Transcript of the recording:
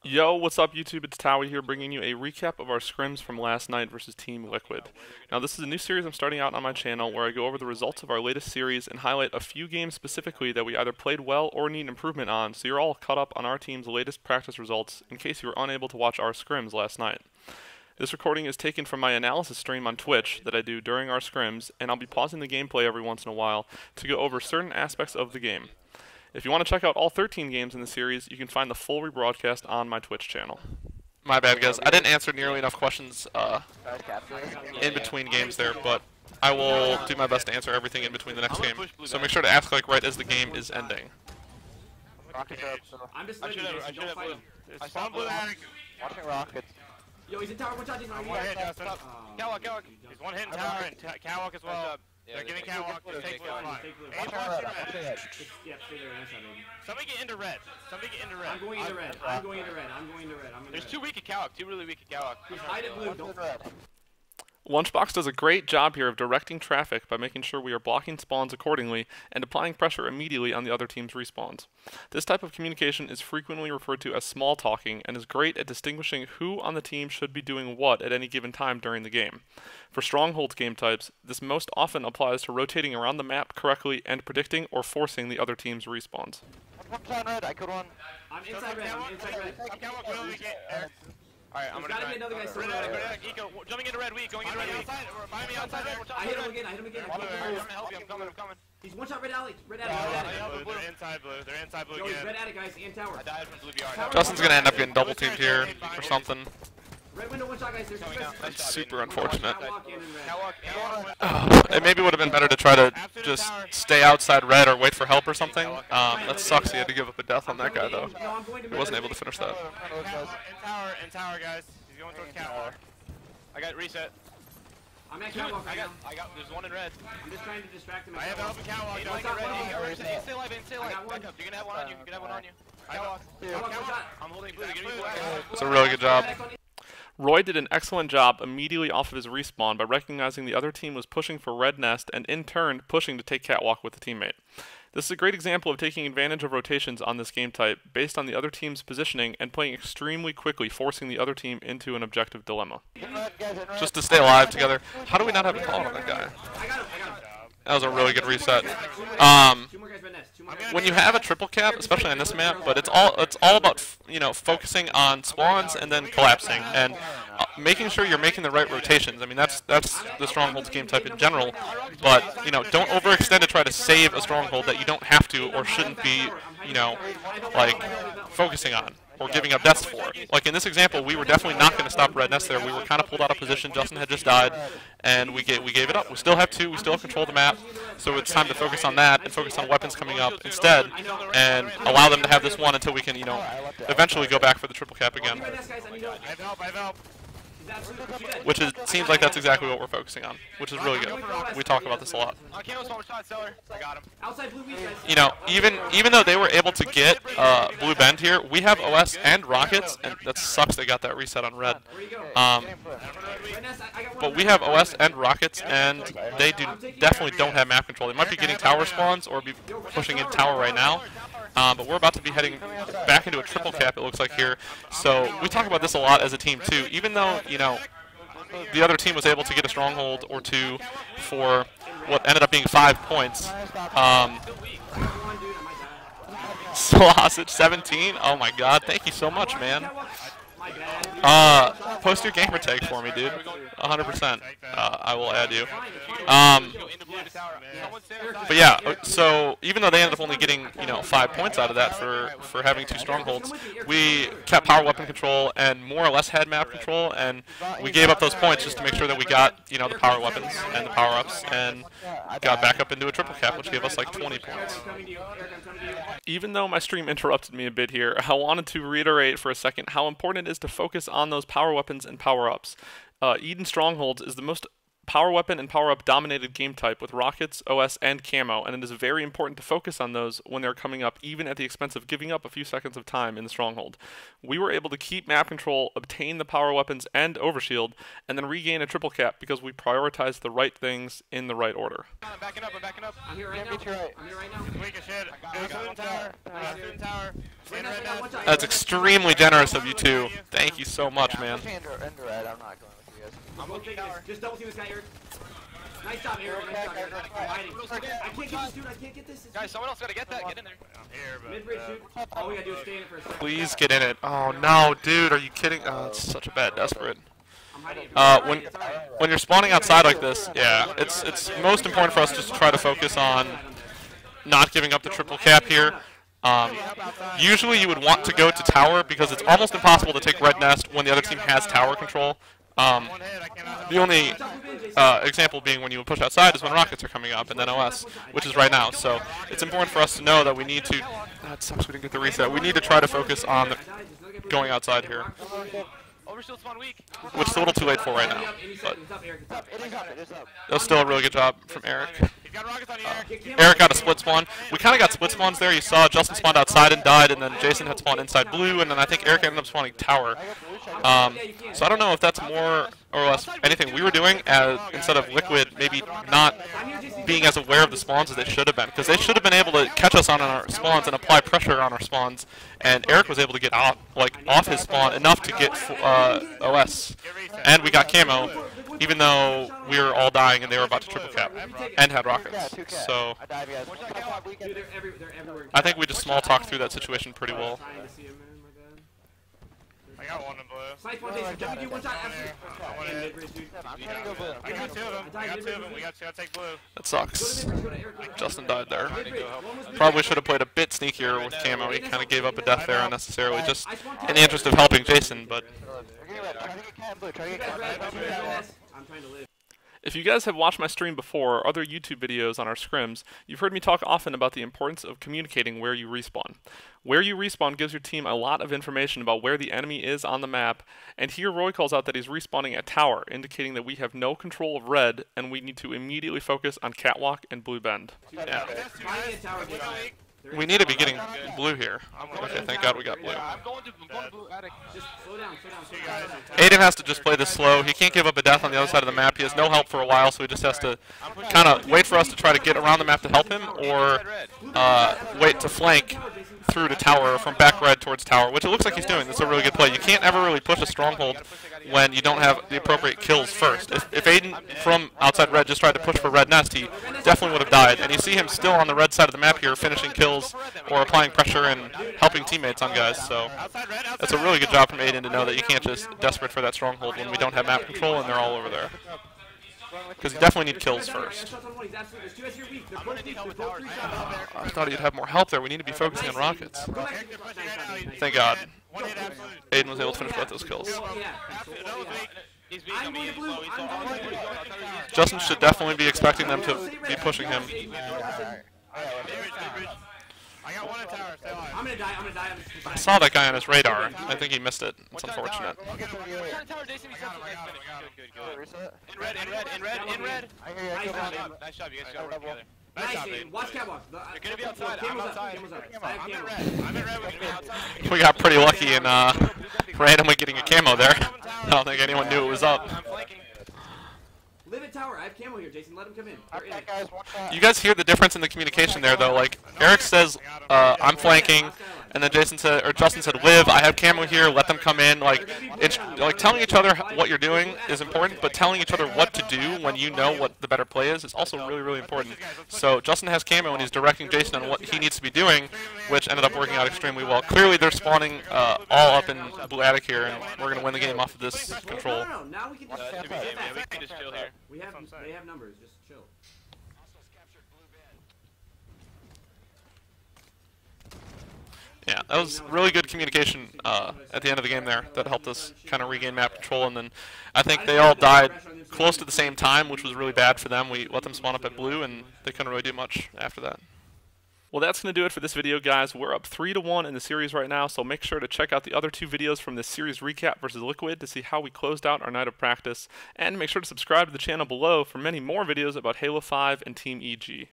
Yo, what's up YouTube? It's Towey here bringing you a recap of our scrims from last night versus Team Liquid. Now this is a new series I'm starting out on my channel where I go over the results of our latest series and highlight a few games specifically that we either played well or need improvement on, so you're all caught up on our team's latest practice results in case you were unable to watch our scrims last night. This recording is taken from my analysis stream on Twitch that I do during our scrims, and I'll be pausing the gameplay every once in a while to go over certain aspects of the game. If you want to check out all 13 games in the series, you can find the full rebroadcast on my Twitch channel. My bad, guys. I didn't answer nearly enough questions in between games there, but I will do my best to answer everything in between the next game. So make sure to ask like right as the game is ending. I'm just letting you guys, don't fight him. I saw blue attic. Watching rockets. Yo, he's in tower, one shot, he's on One hit, Justin. Catwalk. He's one hit in tower and catwalk as well. They're getting catwalk. Just take blue. Aim plus red. Yeah, stay there, one shot, baby. Somebody get into red. I'm going into red. I'm going into red. There's two weak at catwalk. Two really weak at catwalk. Just hide it blue, don't. Lunchbox does a great job here of directing traffic by making sure we are blocking spawns accordingly and applying pressure immediately on the other team's respawns. This type of communication is frequently referred to as small talking and is great at distinguishing who on the team should be doing what at any given time during the game. For Strongholds game types, this most often applies to rotating around the map correctly and predicting or forcing the other team's respawns. One shot red. I could one. I'm inside red. Catwalk will get there. Alright, I'm gonna be another guy still there. Eco, jumping into red weak, going into red weak. Behind me outside red. I hit him again. I'm gonna help you. I'm coming. He's one shot red alley. They're inside blue Yo, again. he's red attic, guys, and tower. I died from blue VR. Justin's going to end up getting double teamed here or something. Red window, one shot, guys. There's That's super unfortunate. Catwalk. It maybe would have been better to try to just stay outside red or wait for help or something. That sucks. He had to give up a death on that guy though. He wasn't able to finish that. In tower, guys. He's going towards catwalk. I got reset. I'm at catwalk right now. There's one in red. I'm just trying to distract him. I have an open catwalk. Hey, don't get ready. Stay alive. Back up. You can have one on you. Catwalk. I'm holding blue. Give me blue. It's a really good job. Roy did an excellent job immediately off of his respawn by recognizing the other team was pushing for red nest and in turn pushing to take catwalk with a teammate. This is a great example of taking advantage of rotations on this game type based on the other team's positioning and playing extremely quickly, forcing the other team into an objective dilemma. Just to stay alive together. How do we not have a call on that guy? That was a really good reset. When you have a triple cap, especially on this map, but it's all about focusing on spawns and then collapsing and making sure you're making the right rotations. I mean that's the Strongholds game type in general, but don't overextend to try to save a stronghold that you don't have to or shouldn't be like focusing on or giving up deaths for. Like in this example, we were definitely not going to stop red nest there. We were kind of pulled out of position. Justin had just died, and we gave it up. We still have two. We still have control of the map, so it's time to focus on that and focus on weapons coming up instead, and allow them to have this one until we can eventually go back for the triple cap again. Which seems like that's exactly what we're focusing on, which is really good. We talk about this a lot. Even though they were able to get blue bend here, we have OS and rockets, and that sucks they got that reset on red. But we have OS and rockets, and they definitely don't have map control. They might be getting tower spawns or be pushing in tower right now. But we're about to be heading back into a triple cap, it looks like here. So we talk about this a lot as a team too. Even though the other team was able to get a stronghold or two for what ended up being 5 points. Sausage 17. Oh my God! Thank you so much, man. Post your gamer tag for me, dude. 100%. I will add you. But yeah, so even though they ended up only getting 5 points out of that for having two strongholds, we kept power weapon control and more or less had map control, and we gave up those points just to make sure that we got the power weapons and the power ups and got back up into a triple cap, which gave us like 20 points. Even though my stream interrupted me a bit here, I wanted to reiterate for a second how important it is to focus on those power weapons and power ups. Eden Strongholds is the most power weapon and power up dominated game type with rockets, OS, and camo, and it is very important to focus on those when they're coming up, even at the expense of giving up a few seconds of time in the Stronghold. We were able to keep map control, obtain the power weapons and overshield, and then regain a triple cap because we prioritized the right things in the right order. I'm backing up, I'm backing up. I'm here right now. I'm here right now. It's weak as shit. Go student tower. Student tower. Stand right now. That's extremely generous of you two. Thank you so much, man. I'm not going with you guys. I'm looking this. Just double team this guy, Eric. Nice job, Eric. Nice job, Eric. I'm hiding. I can't get this dude. I can't get this. Guys, someone else gotta get that. Get in there. I'm here, but. Mid-bridge, dude. All we gotta do is stay in it for a second. Please get in it. Oh no, dude, are you kidding? Oh, it's such a bad desperate. I'm hiding. When you're spawning outside like this, yeah, it's most important for us just to try to focus on not giving up the triple cap here. Usually you would want to go to tower because it's almost impossible to take red nest when the other team has tower control. The only example being when you push outside is when rockets are coming up and then OS, which is right now. So it's important for us to know that we need to. That sucks. We didn't get the reset. We need to try to focus on going outside here, which is a little too late for right now. But that was still a really good job from Eric. Eric got a split spawn. We kind of got split spawns there. You saw Justin spawned outside and died, and then Jason had spawned inside blue, and then I think Eric ended up spawning tower. So I don't know if that's more or less anything we were doing instead of Liquid maybe not being as aware of the spawns as they should have been, because they should have been able to catch us on our spawns and apply pressure on our spawns, and Eric was able to get out off his spawn enough to get OS, and we got camo, even though we were all dying and they were about to triple cap and had rockets. So I think we just small talked through that situation pretty well. I got one in blue. Snipe one, Jason. WD one shot. Absolutely. I got two of them. I got two of them. We gotta take blue. That sucks. Justin died there. Probably should have played a bit sneakier with camo. He kind of gave up a death there unnecessarily, just in the interest of helping Jason. But I'm trying to live. if you guys have watched my stream before or other YouTube videos on our scrims, you've heard me talk often about the importance of communicating where you respawn. Where you respawn gives your team a lot of information about where the enemy is on the map, and here Roy calls out that he's respawning at tower, indicating that we have no control of red and we need to immediately focus on catwalk and blue bend. Yeah. We need to be getting blue here. Okay, thank God we got blue. I'm going to blue attic. Just slow down, Aiden has to just play this slow. He can't give up a death on the other side of the map. He has no help for a while, so he just has to kind of wait for us to try to get around the map to help him, or wait to flank through to tower from back red towards tower, which it looks like he's doing. That's a really good play. You can't ever really push a stronghold when you don't have the appropriate kills first. If Aiden from outside red just tried to push for red nest, he definitely would have died. And you see him still on the red side of the map here, finishing kills or applying pressure and helping teammates on guys. So that's a really good job from Aiden to know that you can't just desperate for that stronghold when we don't have map control and they're all over there. Because you definitely need kills first. I thought he'd have more help there. We need to be focusing on rockets. Thank God. Aiden was able to finish both those kills. Justin should definitely be expecting them to be pushing him. I got one in tower. Stay alive. I'm gonna die. I saw that guy on his radar. I think he missed it. It's unfortunate. In red. Nice job, you guys got to work together. Nice job, Aiden. Watch catwalk. You're gonna be outside. I'm outside. I'm in red. We're gonna be outside. We got pretty lucky in randomly getting a camo there. I don't think anyone knew it was up. I'm flanking. Live at tower. I have camo here, Jason. Let him come in. You guys hear the difference in the communication there, though. Like Eric says, "I'm flanking," and then Justin said, "Live. I have camo here. Let them come in." Like telling each other what you're doing is important, but telling each other what to do when you know what the better play is also really, really important. So Justin has camo and he's directing Jason on what he needs to be doing, which ended up working out extremely well. Clearly, they're spawning all up in blue attic here, and we're gonna win the game off of this control. No. Now we can just We can just chill here. They have numbers. Just chill. Yeah, that was really good communication at the end of the game there that helped us kind of regain map control, and then I think they all died close to the same time, which was really bad for them. We let them spawn up at blue, and they couldn't really do much after that. Well, that's going to do it for this video, guys. We're up 3-1 in the series right now, so make sure to check out the other 2 videos from this series recap versus Liquid to see how we closed out our night of practice, and make sure to subscribe to the channel below for many more videos about Halo 5 and Team EG.